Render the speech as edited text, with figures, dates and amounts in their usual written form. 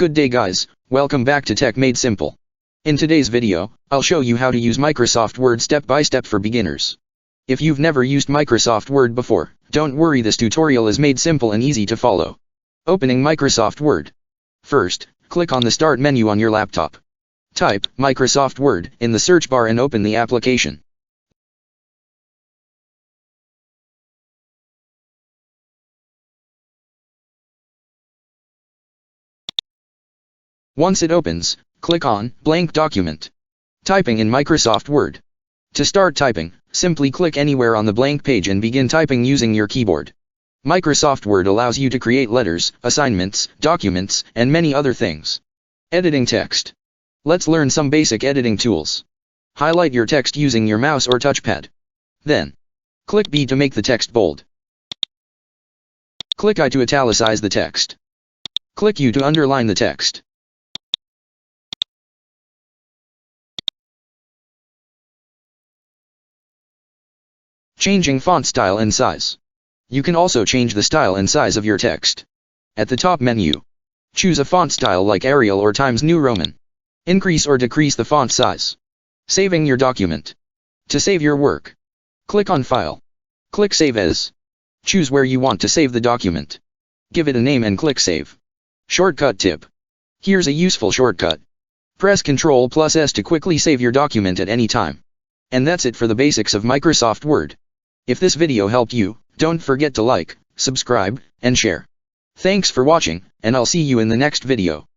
Good day guys, welcome back to Tech Made Simple. In today's video, I'll show you how to use Microsoft Word step by step for beginners. If you've never used Microsoft Word before, don't worry, this tutorial is made simple and easy to follow. Opening Microsoft Word. First, click on the Start menu on your laptop. Type Microsoft Word in the search bar and open the application. Once it opens, click on Blank Document. Typing in Microsoft Word. To start typing, simply click anywhere on the blank page and begin typing using your keyboard. Microsoft Word allows you to create letters, assignments, documents, and many other things. Editing text. Let's learn some basic editing tools. Highlight your text using your mouse or touchpad. Then, click B to make the text bold. Click I to italicize the text. Click U to underline the text. Changing font style and size. You can also change the style and size of your text. At the top menu, choose a font style like Arial or Times New Roman. Increase or decrease the font size. Saving your document. To save your work, click on File. Click Save As. Choose where you want to save the document. Give it a name and click Save. Shortcut tip. Here's a useful shortcut. Press Ctrl+S to quickly save your document at any time. And that's it for the basics of Microsoft Word. If this video helped you, don't forget to like, subscribe, and share. Thanks for watching, and I'll see you in the next video.